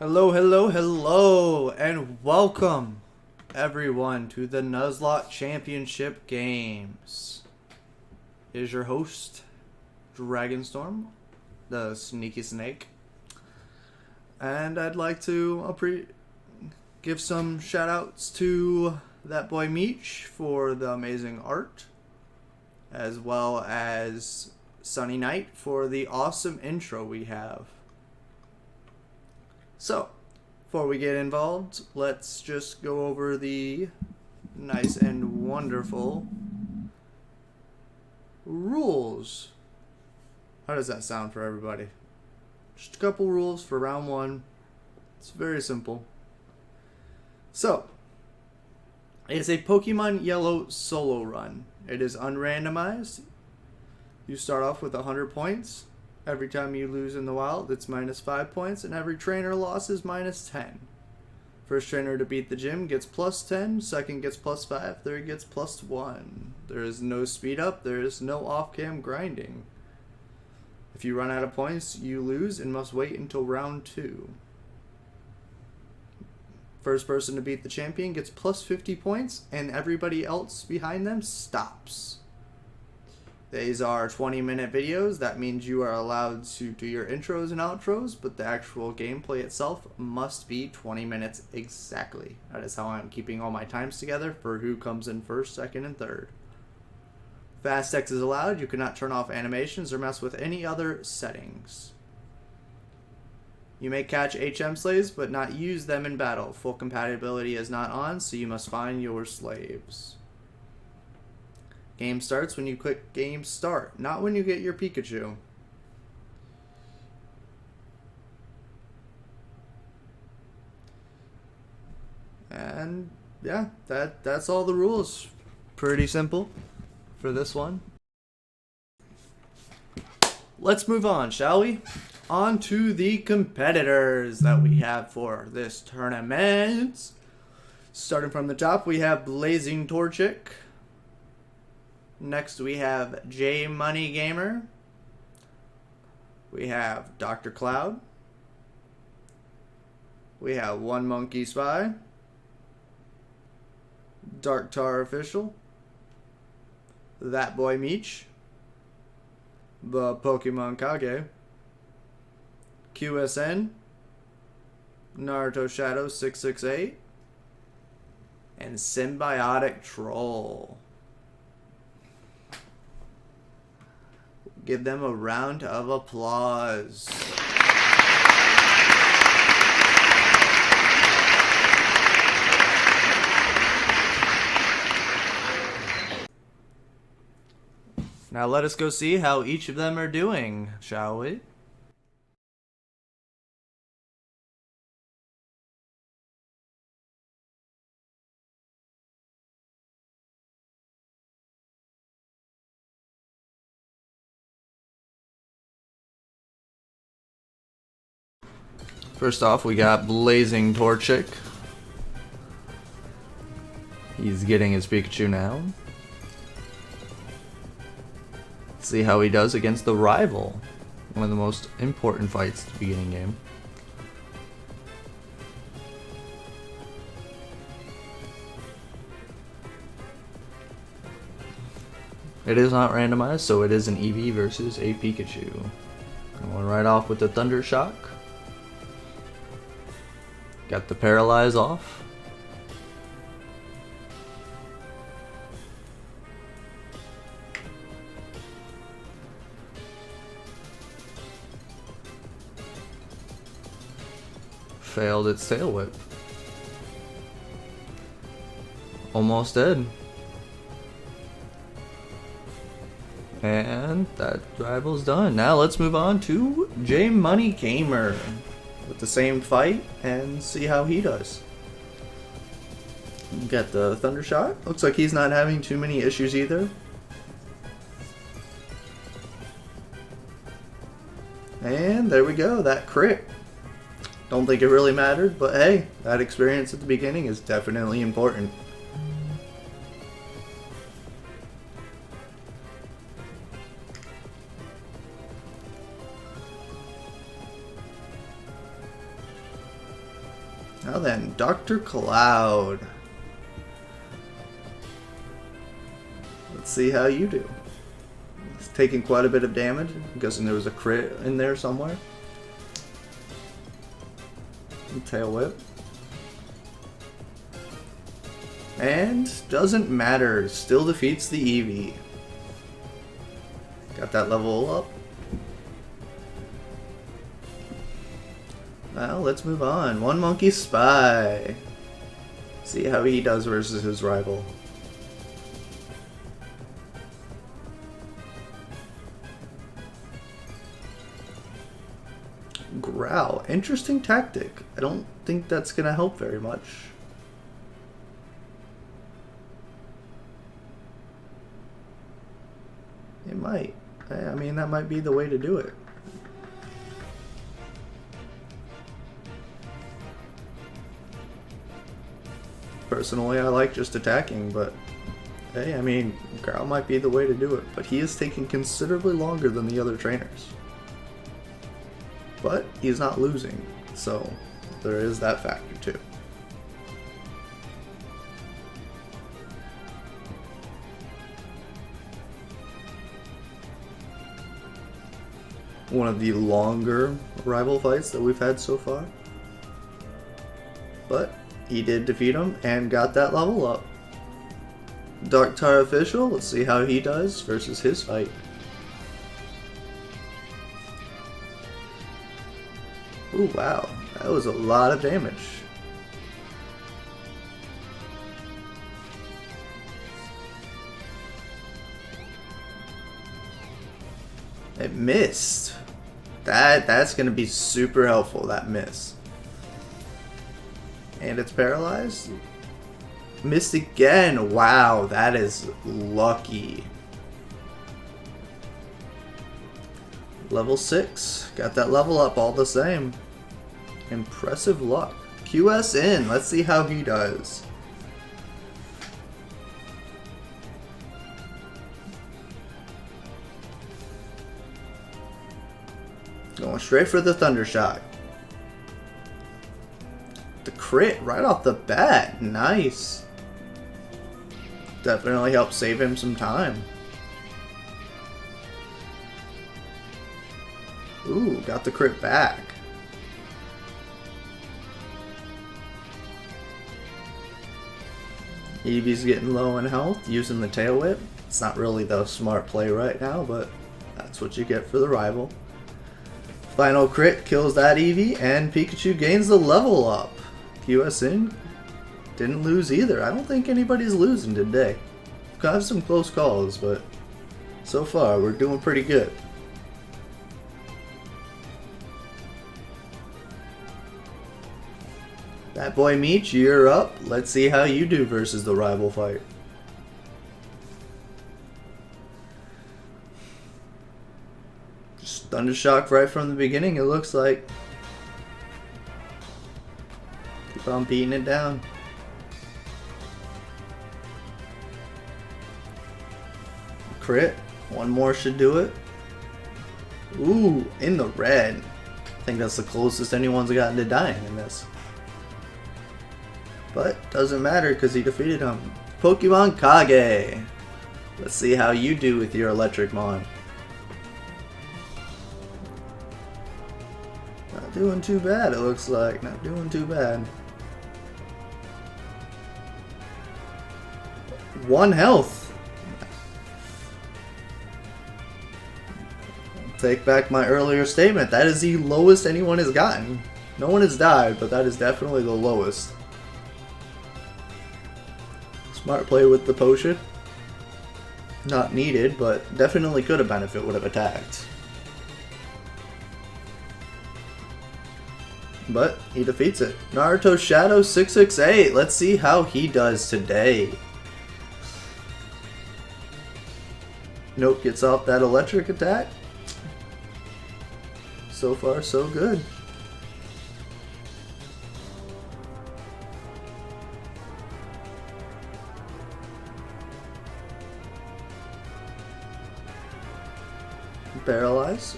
Hello, hello, hello, and welcome everyone to the Nuzlocke Championship Games. Here's your host, Dragonstorm, the Sneaky Snake, and I'd like to give some shout outs to that boy Meech for the amazing art, as well as Sunny Knight for the awesome intro we have. So, before we get involved, let's just go over the nice and wonderful rules. How does that sound for everybody? Just a couple rules for round one. It's very simple. So, it's a Pokemon Yellow solo run. It is unrandomized. You start off with 100 points. Every time you lose in the wild, it's minus 5 points, and every trainer loss is minus 10. First trainer to beat the gym gets plus 10, second gets plus 5, third gets plus 1. There is no speed up, there is no off-cam grinding. If you run out of points, you lose and must wait until round 2. First person to beat the champion gets plus 50 points, and everybody else behind them stops. These are 20-minute videos. That means you are allowed to do your intros and outros, but the actual gameplay itself must be 20 minutes exactly. That is how I'm keeping all my times together for who comes in first, second, and third. Fast text is allowed. You cannot turn off animations or mess with any other settings. You may catch HM slaves, but not use them in battle. Full compatibility is not on, so you must find your slaves. Game starts when you click Game Start, not when you get your Pikachu. And yeah, that's all the rules. Pretty simple for this one. Let's move on, shall we? On to the competitors that we have for this tournament. Starting from the top, we have Blazing Torchic. Next, we have J Money Gamer. We have Dr. Cloud. We have One Monkey Spy. Dark Tar Official. That Boy Meech. The Pokemon Kage. QSN. Naruto Shadow 668. And Symbiotic Troll. Give them a round of applause. Now let us go see how each of them are doing, shall we? First off, we got Blazing Torchic. He's getting his Pikachu now. Let's see how he does against the rival. One of the most important fights at the beginning game. It is not randomized, so it is an Eevee versus a Pikachu. Going right off with the Thunder Shock. Got the Paralyze off. Failed its Tail Whip. Almost dead. And that rival's done. Now let's move on to J Money Gamer with the same fight and see how he does. Got the Thunder Shot. Looks like he's not having too many issues either. And there we go, that crit. Don't think it really mattered, but hey, that experience at the beginning is definitely important. Now then, Dr. Cloud. Let's see how you do. It's taking quite a bit of damage. I'm guessing there was a crit in there somewhere. Tail whip. And doesn't matter. Still defeats the Eevee. Got that level up. Well, let's move on. One Monkey Spy. See how he does versus his rival. Growl. Interesting tactic. I don't think that's going to help very much. It might. I mean, that might be the way to do it. Personally, I like just attacking, but hey, I mean, Growl might be the way to do it. But he is taking considerably longer than the other trainers. But he's not losing, so there is that factor too. One of the longer rival fights that we've had so far. But he did defeat him and got that level up. Darktar Official, let's see how he does versus his fight. Ooh, wow, that was a lot of damage. It missed. That's gonna be super helpful, that miss. And it's paralyzed. Missed again. Wow, that is lucky. Level 6. Got that level up all the same. Impressive luck. QSN. Let's see how he does. Going straight for the Thunder Shock. The crit right off the bat. Nice. Definitely helped save him some time. Ooh, got the crit back. Eevee's getting low in health, using the tail whip. It's not really the smart play right now, but that's what you get for the rival. Final crit kills that Eevee, and Pikachu gains the level up. QSN didn't lose either. I don't think anybody's losing today. We've got some close calls, but so far we're doing pretty good. That boy Meech, you're up. Let's see how you do versus the rival fight. Just Thunder Shock right from the beginning, it looks like. Keep on beating it down. Crit. One more should do it. Ooh, in the red. I think that's the closest anyone's gotten to dying in this. But doesn't matter because he defeated him. Pokemon Kage. Let's see how you do with your Electric Mon. Not doing too bad, it looks like. Not doing too bad. 1 health. Take back my earlier statement. That is the lowest anyone has gotten. No one has died, but that is definitely the lowest. Smart play with the potion. Not needed, but definitely could have been if it would have attacked. But he defeats it. Naruto Shadow 668. Let's see how he does today. Nope, gets off that electric attack. So far, so good. Paralyze.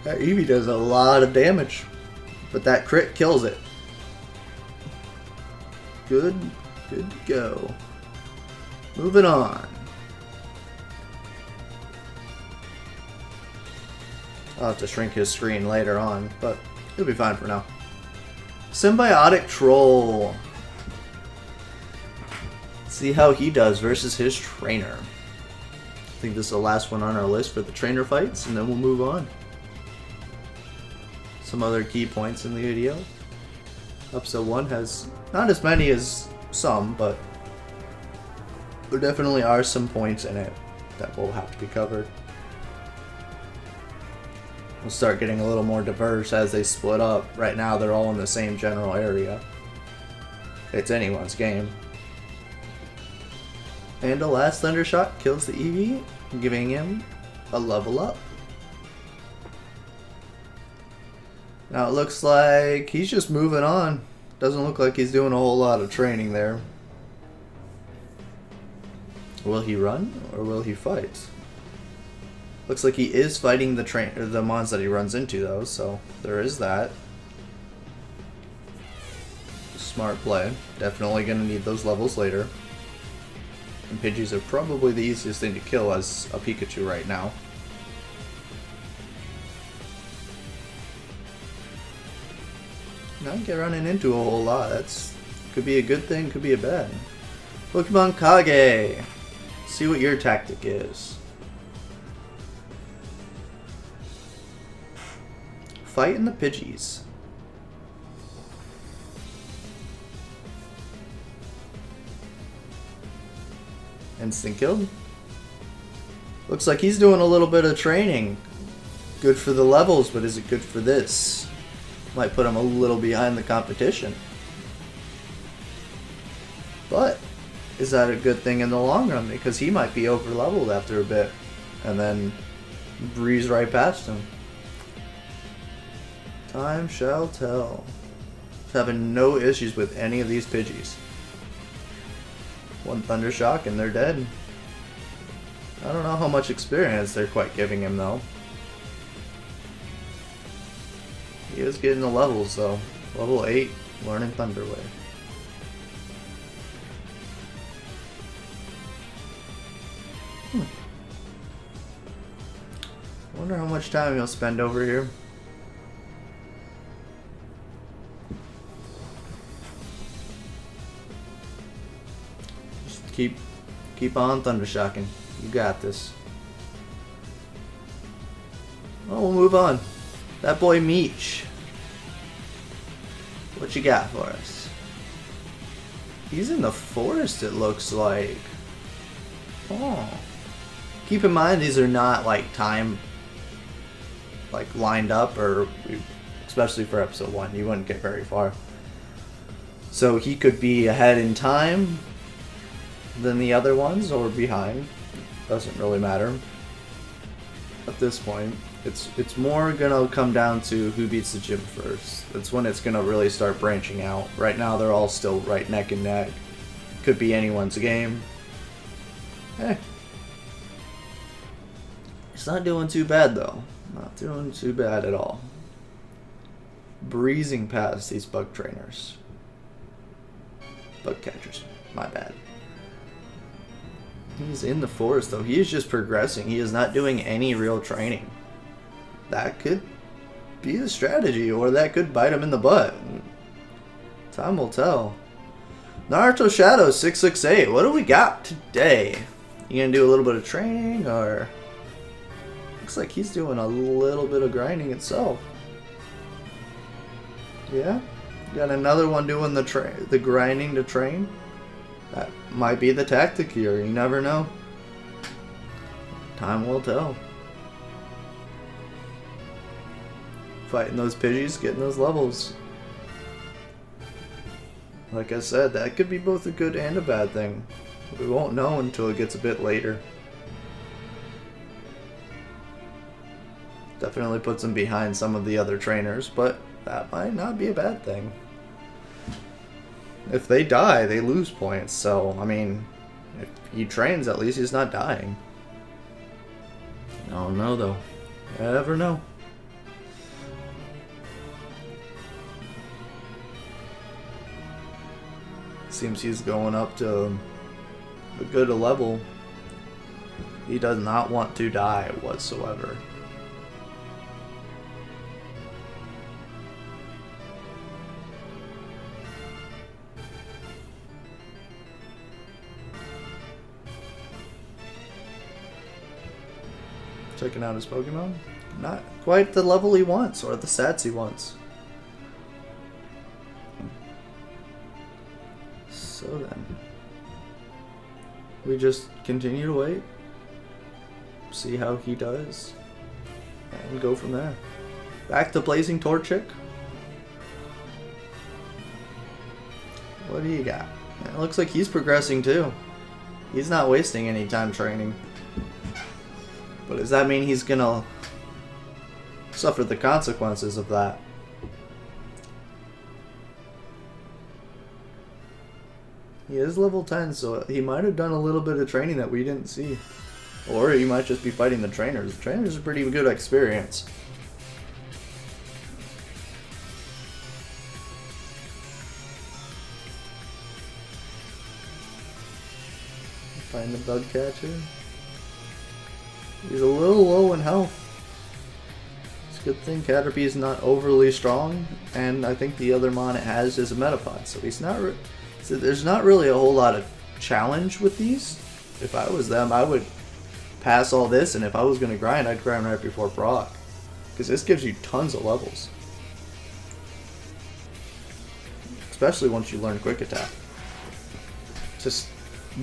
That Eevee does a lot of damage, but that crit kills it. Good to go. Moving on. I'll have to shrink his screen later on, but he'll be fine for now. Symbiotic Troll. See how he does versus his trainer. I think this is the last one on our list for the trainer fights, and then we'll move on. Some other key points in the video. Episode 1 has not as many as some, but there definitely are some points in it that will have to be covered. We'll start getting a little more diverse as they split up. Right now they're all in the same general area. It's anyone's game. And the last Thunder Shot kills the Eevee, giving him a level up. Now it looks like he's just moving on. Doesn't look like he's doing a whole lot of training there. Will he run or will he fight? Looks like he is fighting the mons that he runs into though, so there is that. Smart play. Definitely gonna need those levels later. And Pidgeys are probably the easiest thing to kill as a Pikachu right now. Not get running into a whole lot. That's could be a good thing, could be a bad. Pokemon Kage. See what your tactic is. Fighting the Pidgeys. Instant killed. Looks like he's doing a little bit of training. Good for the levels, but is it good for this? Might put him a little behind the competition. But is that a good thing in the long run? Because he might be over leveled after a bit and then breeze right past him. Time shall tell. Having no issues with any of these Pidgeys. One Thunder Shock and they're dead. I don't know how much experience they're quite giving him though. He is getting the levels though. Level 8, learning Thunder Wave. Wonder how much time he'll spend over here. Just keep on Thunder Shocking. You got this. Well, we'll move on. That boy Meech. What you got for us? He's in the forest, it looks like. Oh. Keep in mind, these are not like time lined up, or especially for episode 1, you wouldn't get very far. So he could be ahead in time than the other ones, or behind. Doesn't really matter at this point. It's more gonna come down to who beats the gym first. That's when it's gonna really start branching out. Right now they're all still right neck and neck. Could be anyone's game. Hey. It's not doing too bad though. Not doing too bad at all. Breezing past these bug trainers. Bug catchers. My bad. He's in the forest though. He is just progressing. He is not doing any real training. That could be the strategy, or that could bite him in the butt. Time will tell. Naruto Shadow 668. What do we got today? You gonna do a little bit of training, or looks like he's doing a little bit of grinding itself. Yeah, got another one doing the grinding to train. That might be the tactic here. You never know. Time will tell. Fighting those Pidgeys, getting those levels. Like I said, that could be both a good and a bad thing. We won't know until it gets a bit later. Definitely puts him behind some of the other trainers, but that might not be a bad thing. If they die, they lose points, so, I mean, if he trains, at least he's not dying. I don't know, though. You never know. Seems he's going up to a good level. He does not want to die whatsoever. Checking out his Pokemon. Not quite the level he wants or the stats he wants. So then, we just continue to wait, see how he does, and go from there. Back to Blazing Torchic. What do you got? It looks like he's progressing too. He's not wasting any time training. But does that mean he's gonna suffer the consequences of that? He is level 10, so he might have done a little bit of training that we didn't see. Or he might just be fighting the trainers. The trainers are pretty good experience. Find the bug catcher. He's a little low in health. It's a good thing Caterpie is not overly strong, and I think the other mon it has is a Metapod, so he's not. So there's not really a whole lot of challenge with these. If I was them, I would pass all this, and if I was going to grind, I'd grind right before Brock, because this gives you tons of levels, especially once you learn Quick Attack. Just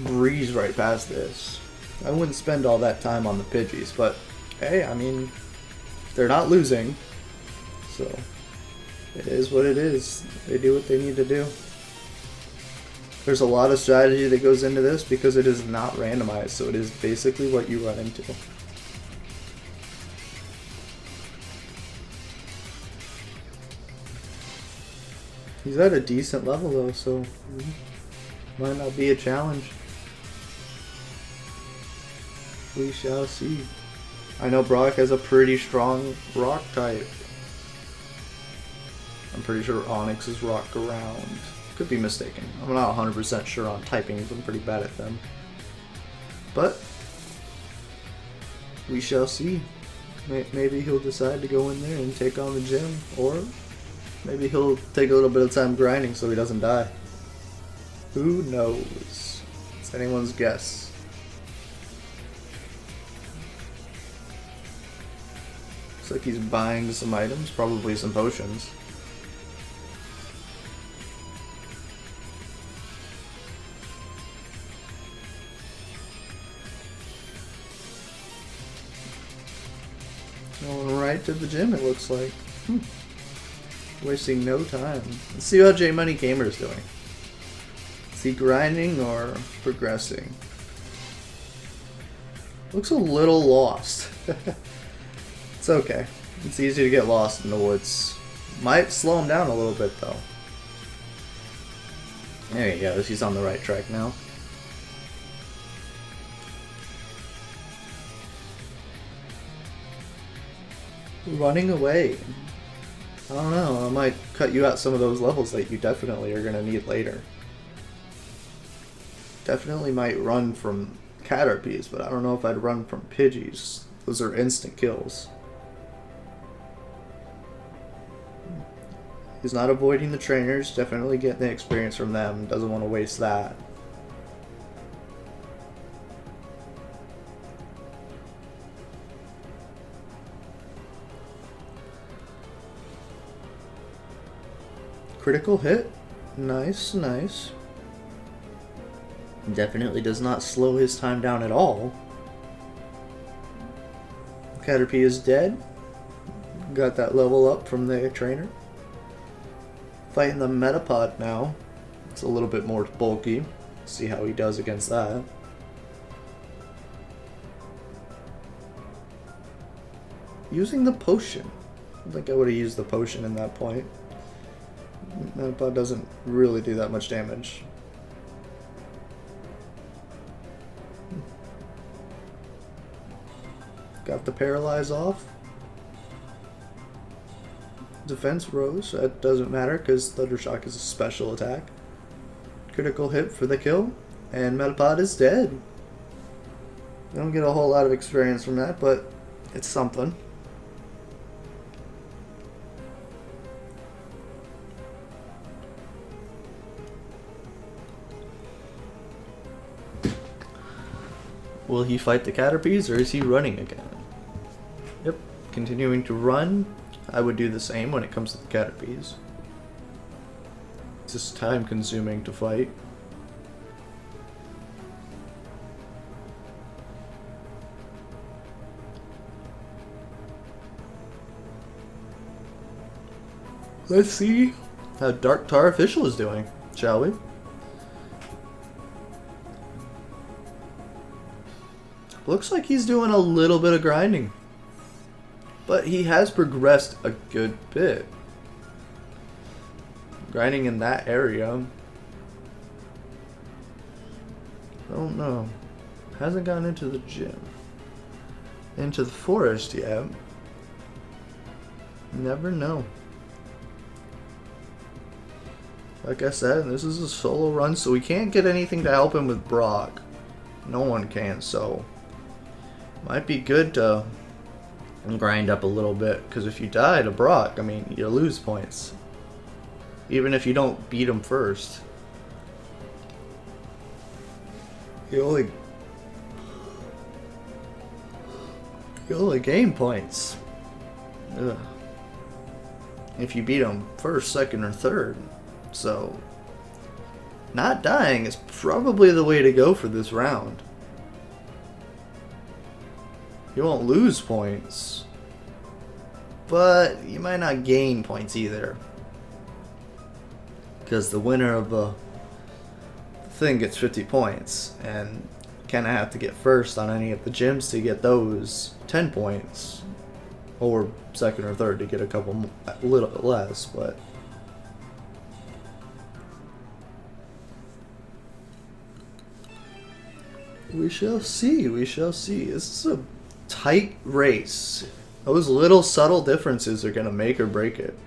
breeze right past this. I wouldn't spend all that time on the Pidgeys, but hey, I mean, they're not losing, so it is what it is. They do what they need to do. There's a lot of strategy that goes into this because it is not randomized, so it is basically what you run into. He's at a decent level though, so might not be a challenge. We shall see. I know Brock has a pretty strong rock type. I'm pretty sure Onyx is rock ground. Could be mistaken. I'm not 100% sure on typings. I'm pretty bad at them. But we shall see. Maybe he'll decide to go in there and take on the gym, or maybe he'll take a little bit of time grinding so he doesn't die. Who knows? It's anyone's guess. Looks like he's buying some items, probably some potions. Going right to the gym, it looks like. Wasting no time. Let's see how J Money Gamer is doing. Is he grinding or progressing? Looks a little lost. It's okay. It's easy to get lost in the woods. Might slow him down a little bit though. There he goes. He's on the right track now. Running away. I don't know. I might cut you out some of those levels that you definitely are going to need later. Definitely might run from Caterpies, but I don't know if I'd run from Pidgeys. Those are instant kills. He's not avoiding the trainers, definitely getting the experience from them, doesn't want to waste that. Critical hit, nice, nice. Definitely does not slow his time down at all. Caterpie is dead. Got that level up from the trainer. Fighting the Metapod now. It's a little bit more bulky. See how he does against that. Using the potion. I think I would have used the potion in that point. Metapod doesn't really do that much damage. Got the paralyze off. Defense rose. That doesn't matter because Thunder Shock is a special attack. Critical hit for the kill, and Metapod is dead. I don't get a whole lot of experience from that, but it's something. Will he fight the Caterpies, or is he running again? Yep, continuing to run. I would do the same when it comes to the Caterpies. It's just time consuming to fight. Let's see how Dark Tar Official is doing, shall we? Looks like he's doing a little bit of grinding, but he has progressed a good bit. Grinding in that area, I don't know. Hasn't gone into the gym, into the forest yet. Never know. Like I said, this is a solo run, so we can't get anything to help him with Brock. No one can, so might be good to grind up a little bit, because if you die to Brock, I mean, you lose points. Even if you don't beat him first. You only gain points. Ugh. If you beat him first, second, or third. So, not dying is probably the way to go for this round. You won't lose points, but you might not gain points either. Because the winner of the thing gets 50 points, and kind of have to get first on any of the gyms to get those 10 points. Or second or third to get a couple, a little bit less, but we shall see, we shall see. This is a tight race. Those little subtle differences are going to make or break it.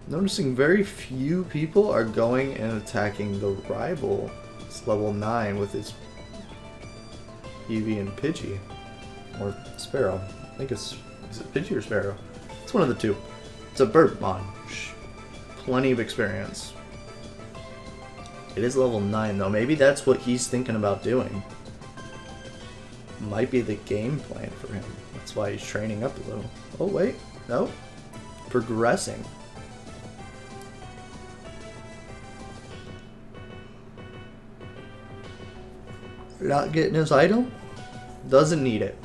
Noticing very few people are going and attacking the rival. It's level 9 with his Eevee and Pidgey. Or Sparrow. I think is it Pidgey or Sparrow? It's one of the two. It's a Birdmon. Plenty of experience. It is level 9 though. Maybe that's what he's thinking about doing. Might be the game plan for him. That's why he's training up a little. Oh wait, no. Progressing. Not getting his item? Doesn't need it.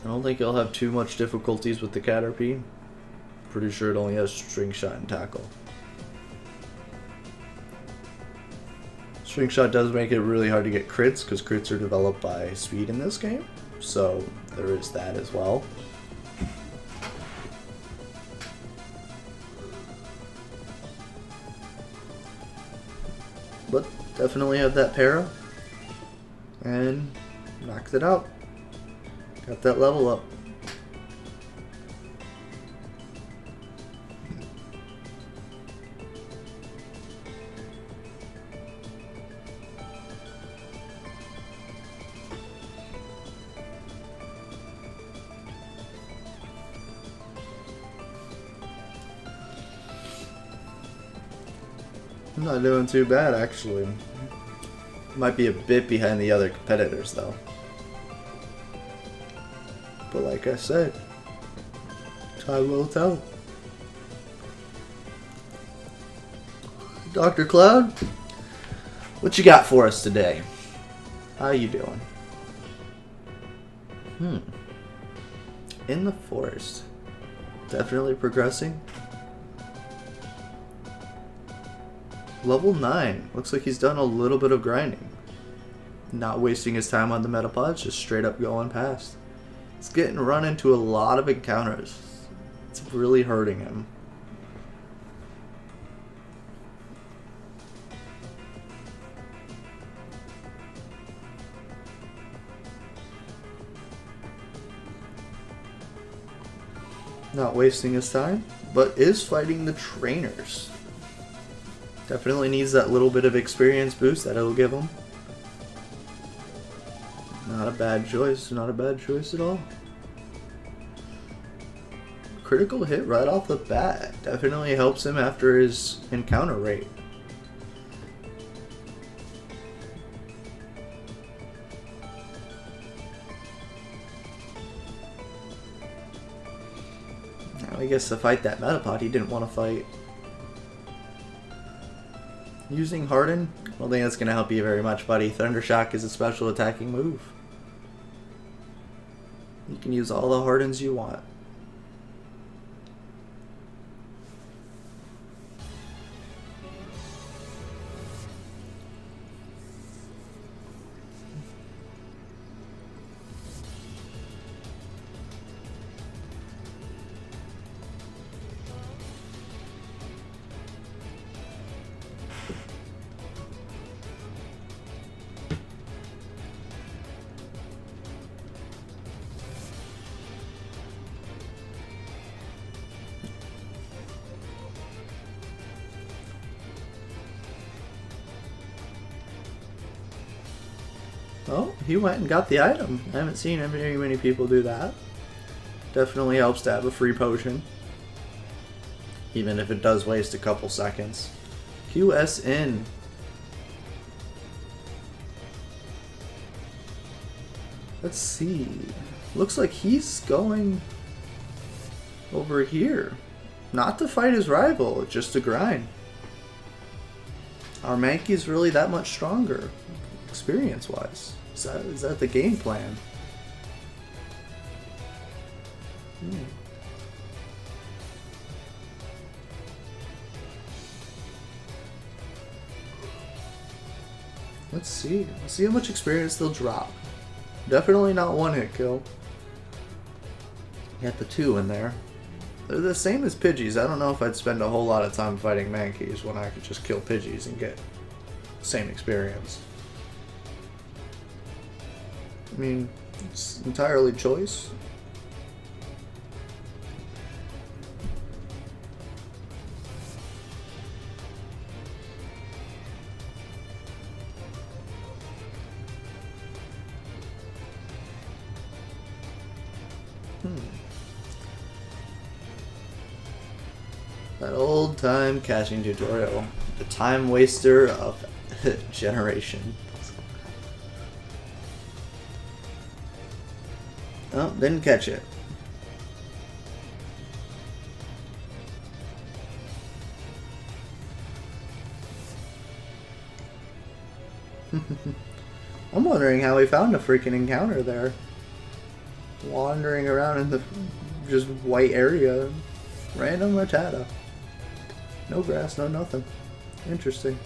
I don't think he'll have too much difficulties with the Caterpie. Pretty sure it only has String Shot and Tackle. String Shot does make it really hard to get crits, because crits are developed by speed in this game. So there is that as well. But definitely have that para. And knocked it out. Got that level up. I'm not doing too bad, actually. Might be a bit behind the other competitors, though. But like I said, time will tell. Dr. Cloud, what you got for us today? How you doing? In the forest. Definitely progressing. Level 9. Looks like he's done a little bit of grinding. Not wasting his time on the Metapods, just straight up going past. He's getting run into a lot of encounters. It's really hurting him. Not wasting his time, but is fighting the trainers. Definitely needs that little bit of experience boost that it'll give him. Not a bad choice, not a bad choice at all. Critical hit right off the bat. Definitely helps him after his encounter rate. Now I guess to fight that Metapod he didn't want to fight. Using Harden, I don't think that's going to help you very much, buddy. Thundershock is a special attacking move. You can use all the Hardens you want. Oh, he went and got the item. I haven't seen very many people do that. Definitely helps to have a free potion. Even if it does waste a couple seconds. QSN. Let's see. Looks like he's going over here. Not to fight his rival, just to grind. Our Mankey's really that much stronger, experience-wise. Is that the game plan? Let's see. Let's see how much experience they'll drop. Definitely not one hit kill. Got the 2 in there. They're the same as Pidgeys. I don't know if I'd spend a whole lot of time fighting Mankeys when I could just kill Pidgeys and get the same experience. I mean, it's entirely choice. That old time catching tutorial. The time waster of generation. Oh, didn't catch it. I'm wondering how he found a freaking encounter there. Wandering around in the just white area. Random Rattata. No grass, no nothing. Interesting.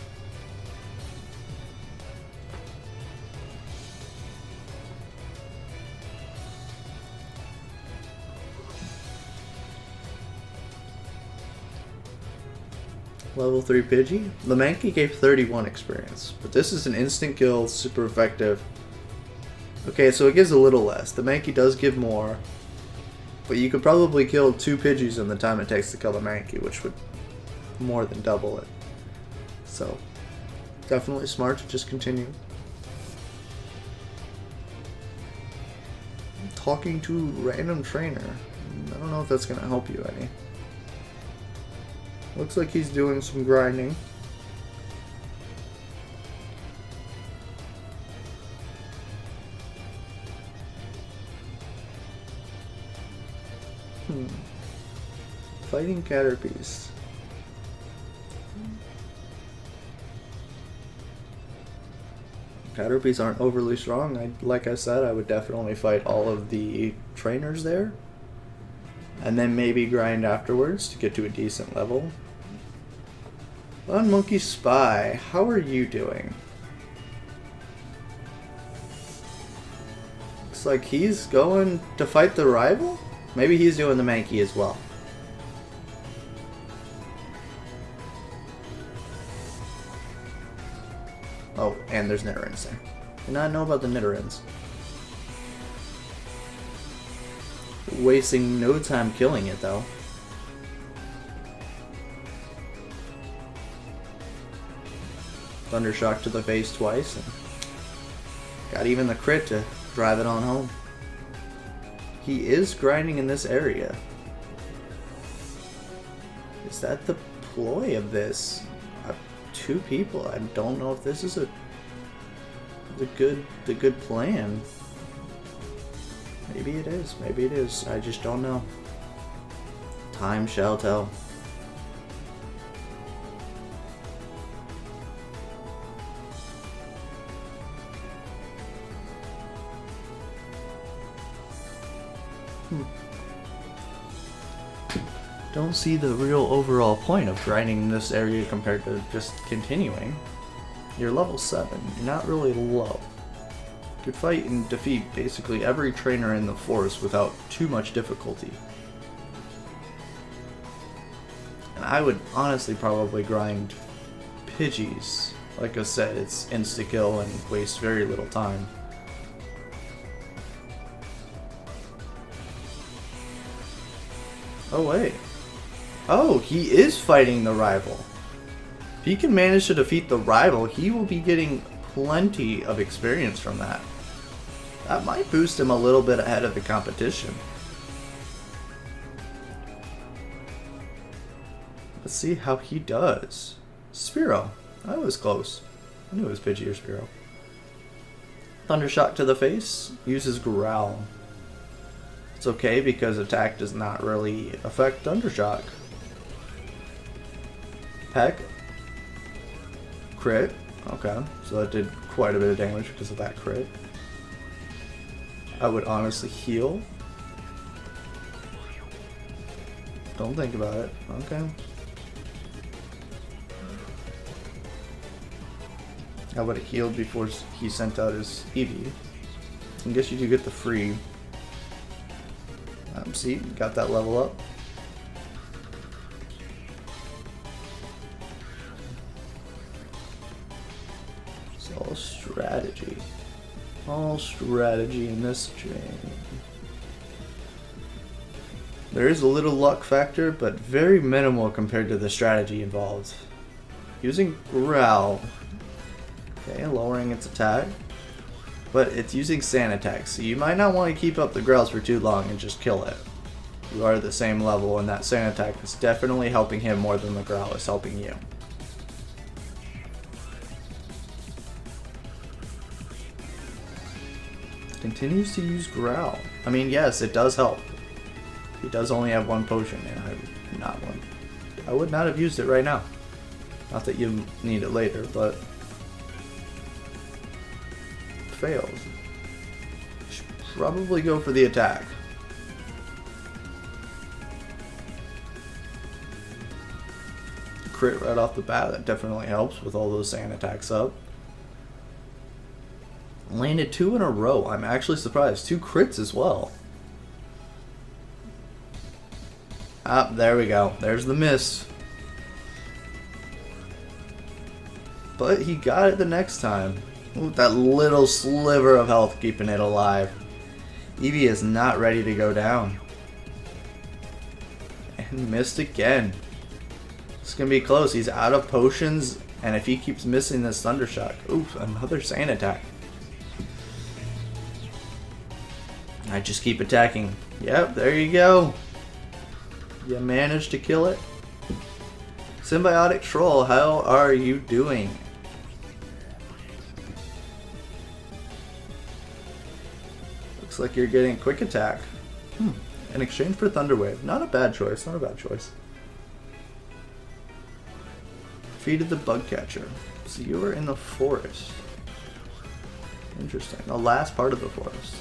Level 3 Pidgey. The Mankey gave 31 experience, but this is an instant kill, super effective. Okay, so it gives a little less. The Mankey does give more, but you could probably kill 2 Pidgeys in the time it takes to kill the Mankey, which would more than double it. So, definitely smart to just continue. Talking to random trainer. I don't know if that's going to help you any. Looks like he's doing some grinding. Fighting Caterpies. Caterpies aren't overly strong. Like I said, I would definitely fight all of the trainers there. And then maybe grind afterwards to get to a decent level. Monkey Spy, how are you doing? Looks like he's going to fight the rival? Maybe he's doing the Mankey as well. Oh, and there's Nidorans there. Did not know about the Nidorans. wasting no time killing it though. Thundershock to the face twice, and got even the crit to drive it on home. He is grinding in this area. Is that the ploy of this? Two people. I don't know if this is the good plan. Maybe it is. Maybe it is. I just don't know. Time shall tell. Don't see the real overall point of grinding in this area compared to just continuing. You're level 7. You're not really low. You could fight and defeat basically every trainer in the forest without too much difficulty. And I would honestly probably grind Pidgeys. Like I said, it's insta-kill and wastes very little time. Oh wait. Oh, he is fighting the rival. If he can manage to defeat the rival, he will be getting plenty of experience from that. That might boost him a little bit ahead of the competition. Let's see how he does. Spearow. That was close. I knew it was Pidgey or Spearow. Thundershock to the face. Uses Growl. It's okay because attack does not really affect Thundershock. Peck. Crit. Okay, so that did quite a bit of damage because of that crit. I would honestly heal. Don't think about it. Okay. I would have healed before he sent out his Eevee. I guess you do get the free. See, got that level up. It's all strategy. All strategy in this chain. There is a little luck factor, but very minimal compared to the strategy involved. Using Growl. Okay, lowering its attack. But it's using sand attacks, so you might not want to keep up the growls for too long and just kill it. You are the same level, and that sand attack is definitely helping him more than the growl is helping you. Continues to use growl. I mean, yes, it does help. He does only have one potion, and I would not have used it right now. Not that you need it later, but fails. Should probably go for the attack. Crit right off the bat, that definitely helps with all those sand attacks up. Landed 2 in a row. I'm actually surprised. 2 crits as well. Ah, there we go. There's the miss. But he got it the next time. Ooh, that little sliver of health keeping it alive. Eevee is not ready to go down. And missed again. It's going to be close. He's out of potions. And if he keeps missing this Thundershock. Oof, another sand attack. I just keep attacking. Yep, there you go. You managed to kill it. Symbiotic Troll, how are you doing? Looks like you're getting quick attack. In exchange for Thunder Wave. Not a bad choice, not a bad choice. Defeated the Bug Catcher. So you were in the forest. Interesting. The last part of the forest.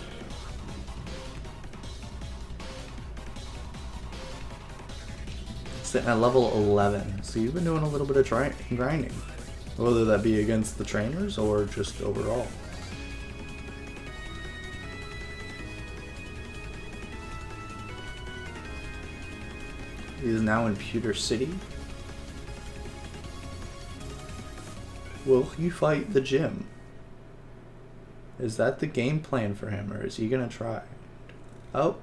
Sitting at level 11. So you've been doing a little bit of grinding. Whether that be against the trainers or just overall. He is now in Pewter City. Will he fight the gym? Is that the game plan for him, or is he gonna try? Oh,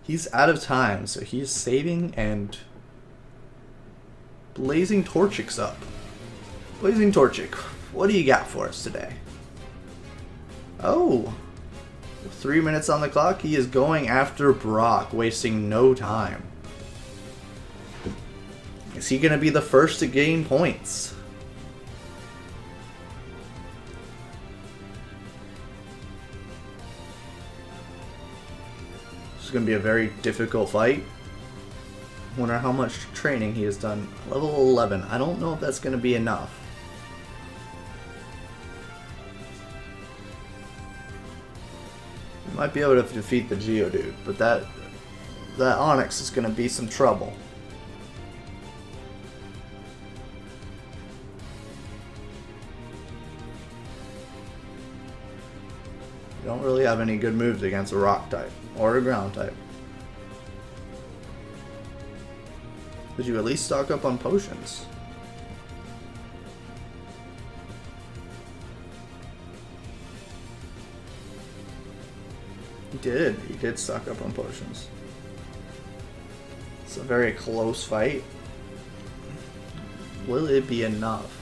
He's out of time, so he's saving and Blazing Torchic's up. Blazing Torchic, what do you got for us today? Oh, 3 minutes on the clock. He is going after Brock, wasting no time. Is he going to be the first to gain points? This is going to be a very difficult fight. Wonder how much training he has done. Level 11. I don't know if that's going to be enough. Might be able to defeat the Geodude, but that Onix is going to be some trouble. You don't really have any good moves against a rock type or a ground type. Did you at least stock up on potions? He did stock up on potions. It's a very close fight. Will it be enough?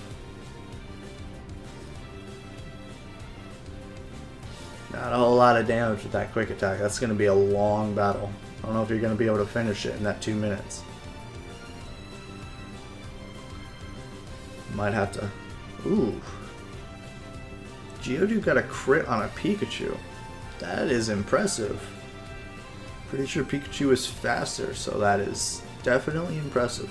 Not a whole lot of damage with that quick attack. That's going to be a long battle. I don't know if you're going to be able to finish it in that 2 minutes. Might have to... Ooh. Geodude got a crit on a Pikachu. That is impressive. Pretty sure Pikachu is faster, so that is definitely impressive.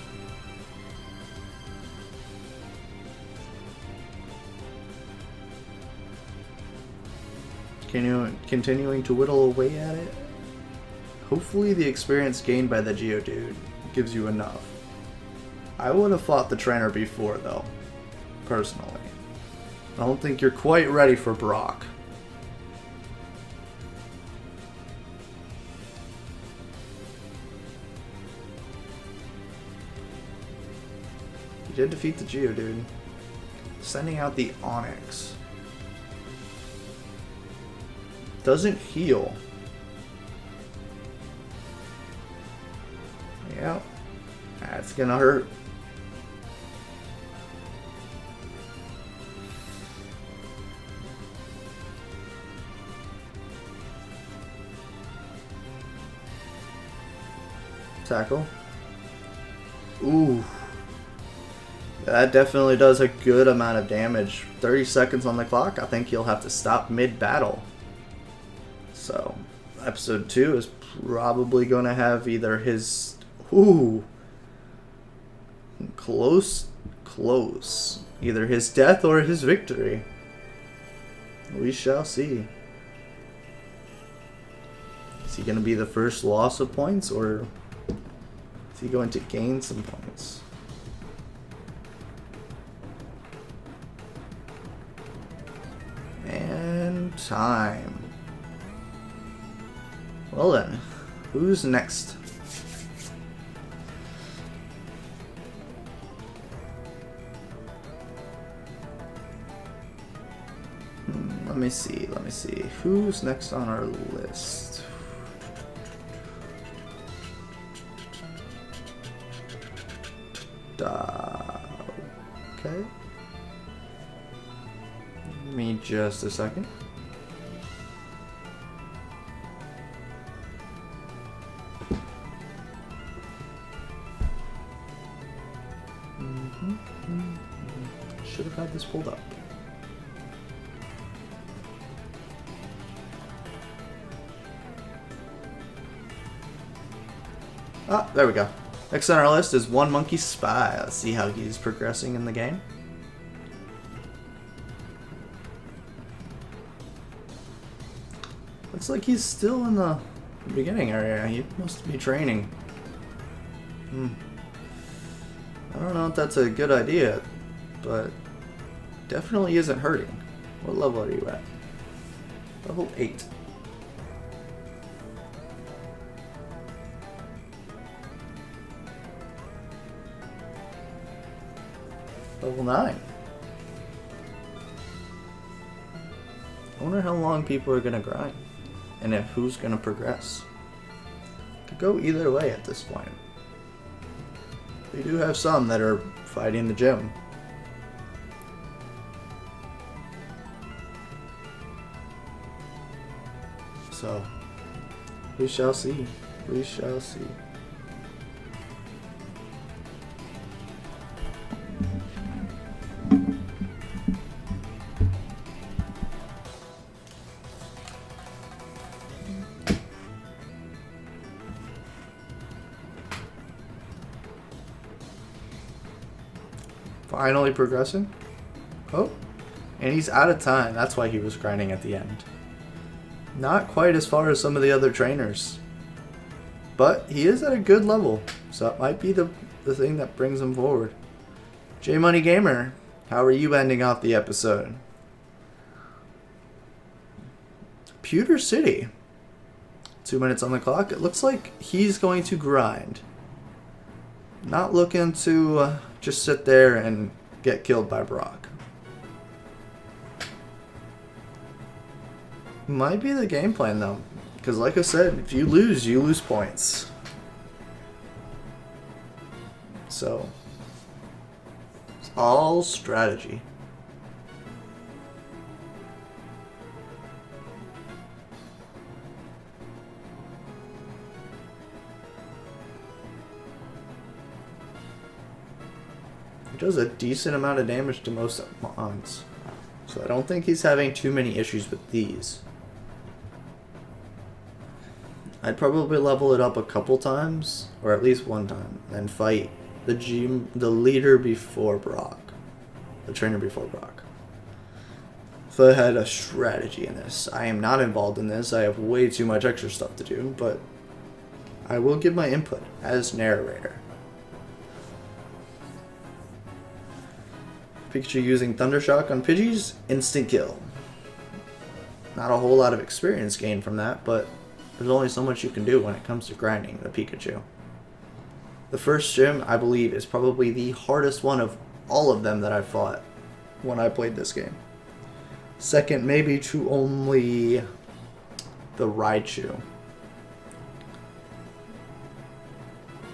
Continuing to whittle away at it. Hopefully the experience gained by the Geodude gives you enough. I would have fought the trainer before, though, personally. I don't think you're quite ready for Brock. You did defeat the Geodude. Sending out the Onix. Doesn't heal. Yep. That's gonna hurt. Tackle. Ooh. That definitely does a good amount of damage. 30 seconds on the clock. I think you'll have to stop mid-battle. So, episode 2 is probably going to have either his... Ooh. Close. Either his death or his victory. We shall see. Is he going to be the first loss of points, or is he going to gain some points? And time. Well then, who's next? Let me see. Who's next on our list? Okay. Give me just a second. Should have had this pulled up. Ah, there we go. Next on our list is One Monkey Spy. Let's see how he's progressing in the game. Looks like he's still in the beginning area. He must be training. I don't know if that's a good idea, but definitely isn't hurting. What level are you at? Level 8. Level 9. I wonder how long people are gonna grind, and if who's gonna progress. Could go either way at this point. We do have some that are fighting the gym. So, we shall see. We shall see. Finally progressing. Oh, and he's out of time. That's why he was grinding at the end. Not quite as far as some of the other trainers. But he is at a good level. So it might be the thing that brings him forward. J Money Gamer, how are you ending off the episode? Pewter City. 2 minutes on the clock. It looks like he's going to grind. Not looking to just sit there and get killed by Brock. Might be the game plan though. Because like I said, if you lose points. So, it's all strategy. He does a decent amount of damage to most mons. So I don't think he's having too many issues with these. I'd probably level it up a couple times, or at least one time, and fight the leader before Brock. The trainer before Brock. If I had a strategy in this. I am not involved in this. I have way too much extra stuff to do, but I will give my input as narrator. Pikachu using Thundershock on Pidgeys, instant kill. Not a whole lot of experience gained from that, but there's only so much you can do when it comes to grinding the Pikachu. The first gym, I believe, is probably the hardest one of all of them that I've fought when I played this game. Second, maybe to only the Raichu.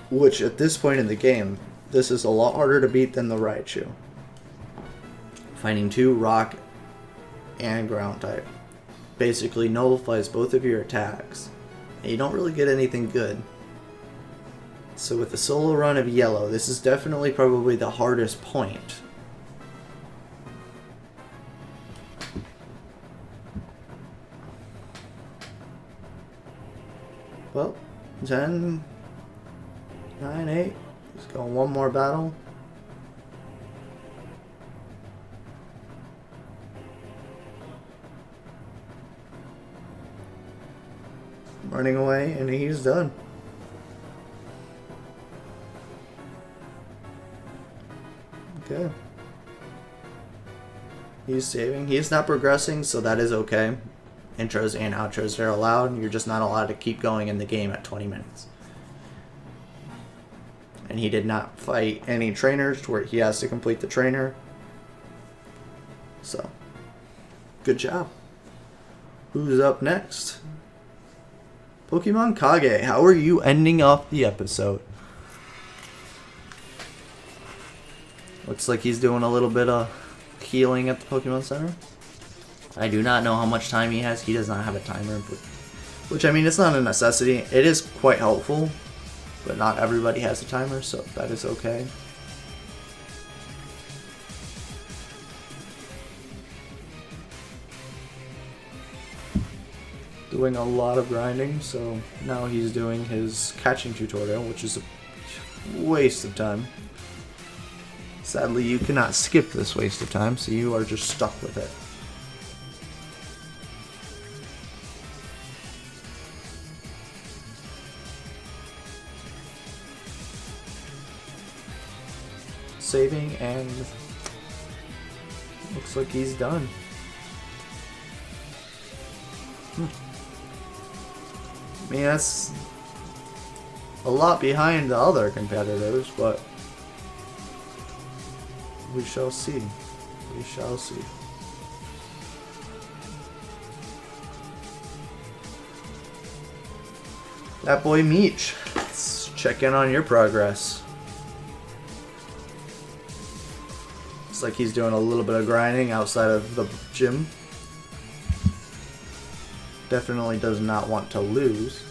Which, at this point in the game, this is a lot harder to beat than the Raichu. Finding 2 rock and ground type basically nullifies both of your attacks, and you don't really get anything good. So with the solo run of yellow, this is definitely probably the hardest point. Well, 10, 9, 8. Let's go one more battle. Running away, and he's done. Okay. He's saving. He's not progressing, so that is okay. Intros and outros are allowed. You're just not allowed to keep going in the game at 20 minutes. And he did not fight any trainers where he has to complete the trainer. So, good job. Who's up next? Pokemon Kage, how are you ending off the episode? Looks like he's doing a little bit of healing at the Pokemon Center. I do not know how much time he has. He does not have a timer. Which, I mean, it's not a necessity. It is quite helpful. But not everybody has a timer, so that is okay. Doing a lot of grinding, so now he's doing his catching tutorial, which is a waste of time. Sadly, you cannot skip this waste of time, so you are just stuck with it. Saving, and looks like he's done. I mean, that's a lot behind the other competitors, but we shall see. We shall see. That boy Meech. Let's check in on your progress. Looks like he's doing a little bit of grinding outside of the gym. Definitely does not want to lose.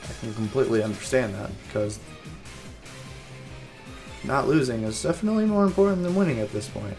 I can completely understand that, because not losing is definitely more important than winning at this point.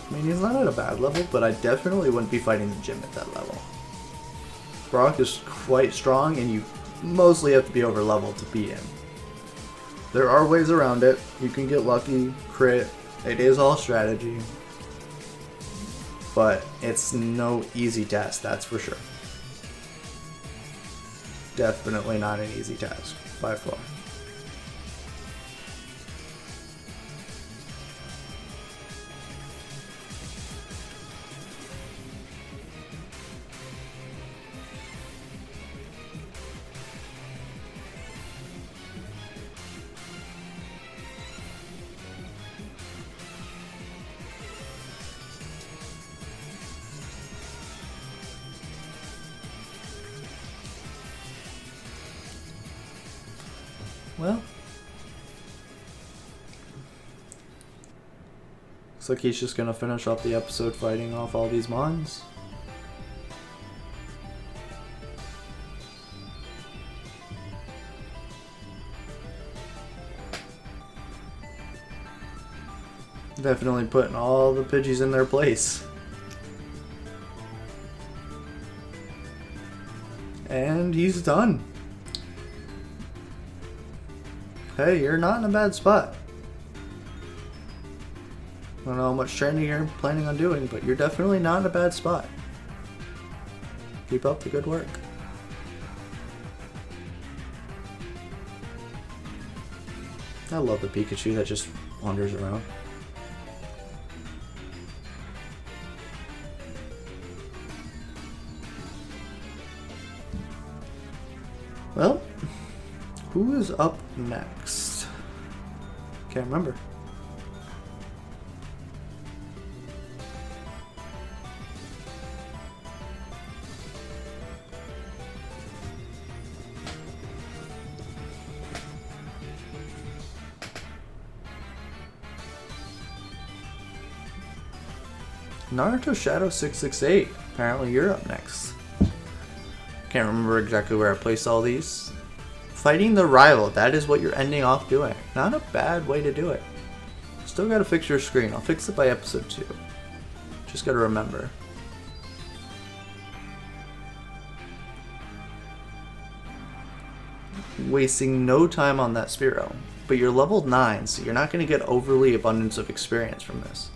I mean, he's not at a bad level, but I definitely wouldn't be fighting the gym at that level. Brock is quite strong, and you mostly have to be over level to beat him. There are ways around it. You can get lucky, crit. It is all strategy. But it's no easy task, that's for sure. Definitely not an easy task, by far. Well, looks like he's just gonna finish off the episode fighting off all these mons. Definitely putting all the Pidgeys in their place. And he's done. Hey, you're not in a bad spot. I don't know how much training you're planning on doing, but you're definitely not in a bad spot. Keep up the good work. I love the Pikachu that just wanders around. Well, who is up next? Can't remember. Naruto Shadow 668. Apparently you're up next. Can't remember exactly where I placed all these. Fighting the rival, that is what you're ending off doing. Not a bad way to do it. Still gotta fix your screen. I'll fix it by episode 2. Just gotta remember. Wasting no time on that Spearow. But you're level 9, so you're not gonna get overly abundance of experience from this.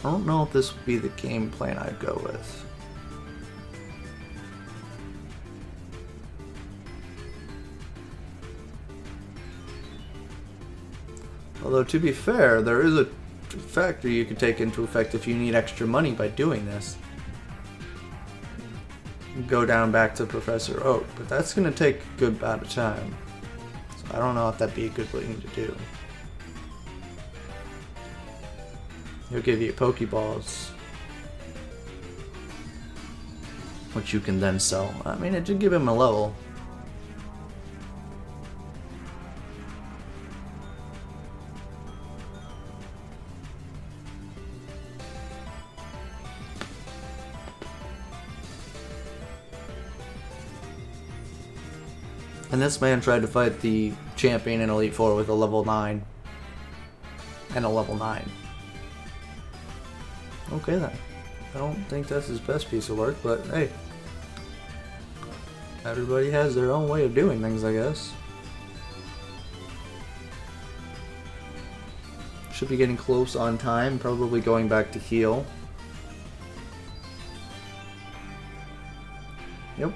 I don't know if this would be the game plan I'd go with. Although, to be fair, there is a factor you can take into effect if you need extra money by doing this. Go down back to Professor Oak, but that's going to take a good amount of time. So I don't know if that'd be a good thing to do. He'll give you Pokeballs, which you can then sell. I mean, it did give him a level. And this man tried to fight the champion in Elite Four with a level 9 and a level 9. Okay then. I don't think that's his best piece of work, but hey. Everybody has their own way of doing things, I guess. Should be getting close on time, probably going back to heal. Yep.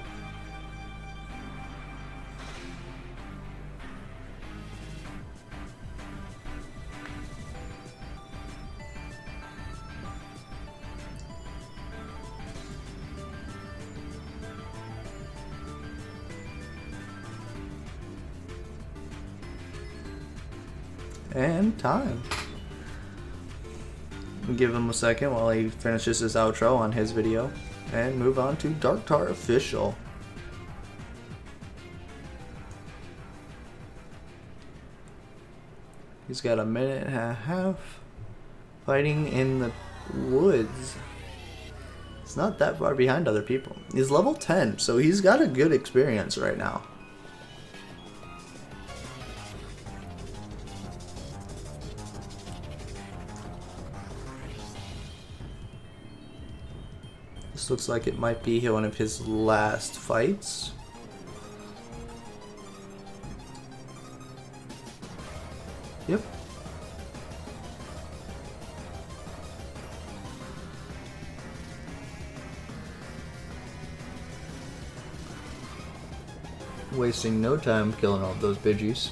And time. We'll give him a second while he finishes his outro on his video and move on to Dark Tar Official. He's got a minute and a half fighting in the woods. It's not that far behind other people. He's level 10, so he's got a good experience right now. This looks like it might be one of his last fights. Yep. Wasting no time killing all those Pidgeys.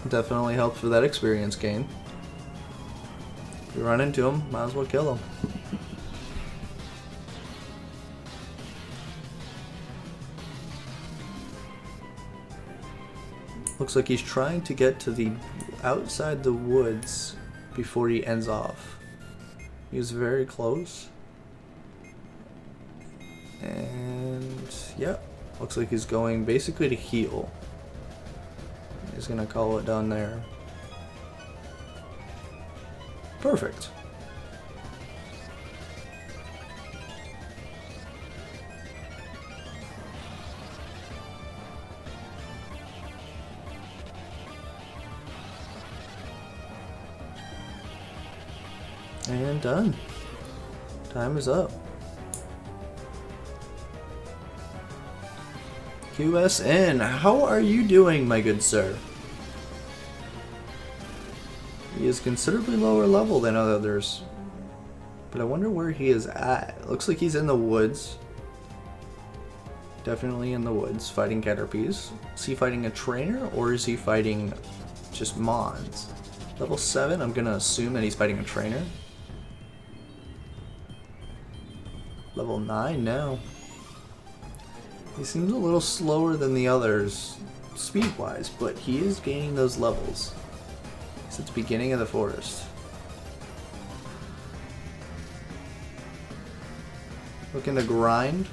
Definitely helps with that experience gain. If you run into him, might as well kill him. Looks like he's trying to get to the outside the woods before he ends off. He's very close. And yeah, looks like he's going basically to heal. He's gonna call it down there. Perfect. And done. Time is up. QSN, how are you doing, my good sir? He is considerably lower level than others, but I wonder where he is at. It looks like he's in the woods. Definitely in the woods, fighting Caterpies. Is he fighting a trainer, or is he fighting just Mons? Level 7, I'm gonna assume that he's fighting a trainer. Level 9 now. He seems a little slower than the others speed-wise, but he is gaining those levels. It's at the beginning of the forest. Looking to grind.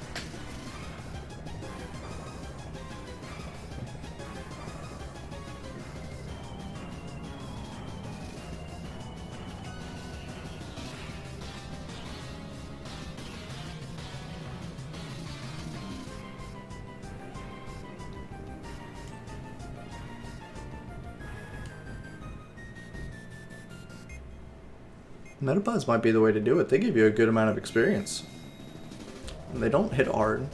Metapods might be the way to do it. They give you a good amount of experience. And they don't hit hard.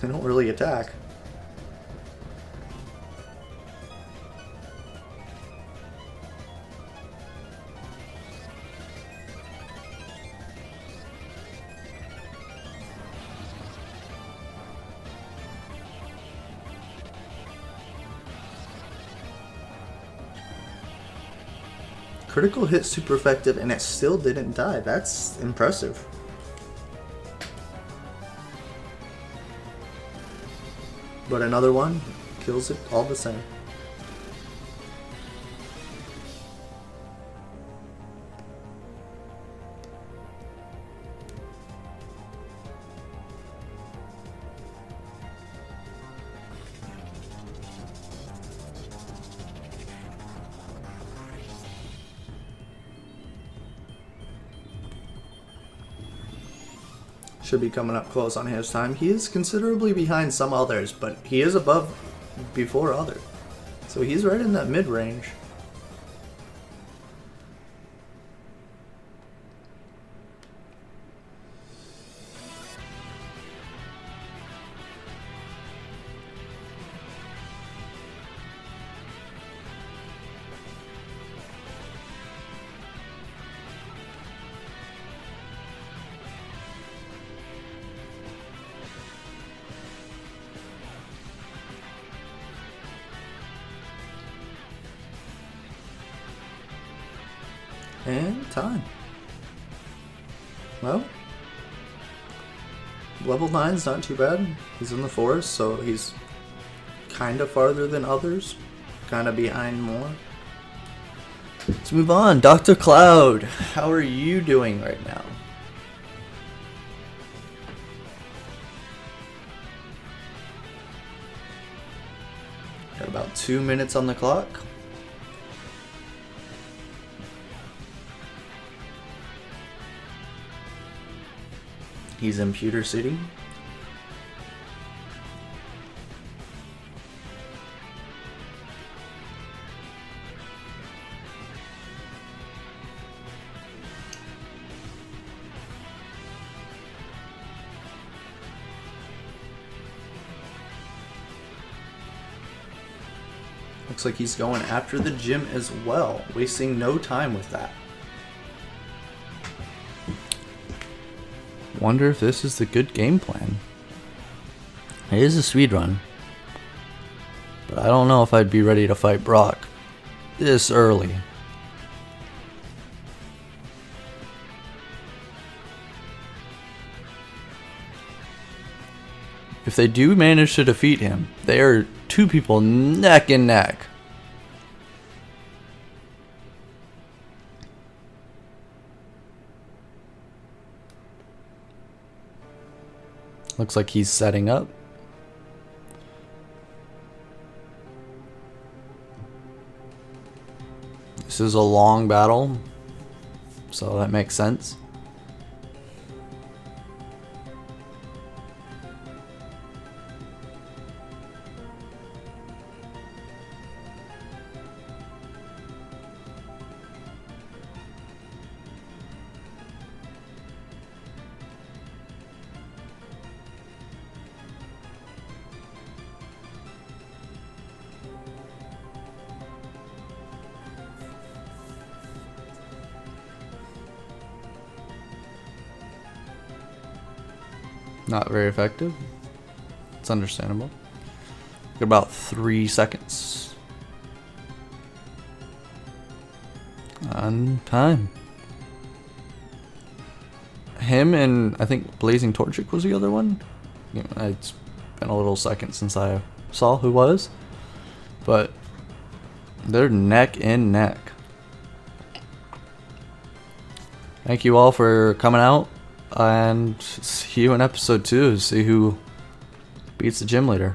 They don't really attack. Critical hit, super effective, and it still didn't die. That's impressive. But another one kills it all the same. Should be coming up close on his time. He is considerably behind some others, but he is above before others. So he's right in that mid-range. And time. Well, level 9's not too bad. He's in the forest, so he's kind of farther than others. Kind of behind more. Let's move on. Dr. Cloud, how are you doing right now? Got about 2 minutes on the clock. He's in Pewter City. Looks like he's going after the gym as well, wasting no time with that. Wonder if this is the good game plan. It is a speed run, but I don't know if I'd be ready to fight Brock this early. If they do manage to defeat him, they are two people neck and neck. Looks like he's setting up. This is a long battle, so that makes sense. Not very effective. It's understandable. Got about 3 seconds. On time. Him and I think Blazing Torchic was the other one. It's been a little second since I saw who was. But they're neck and neck. Thank you all for coming out. And see you in episode 2 to see who beats the gym leader.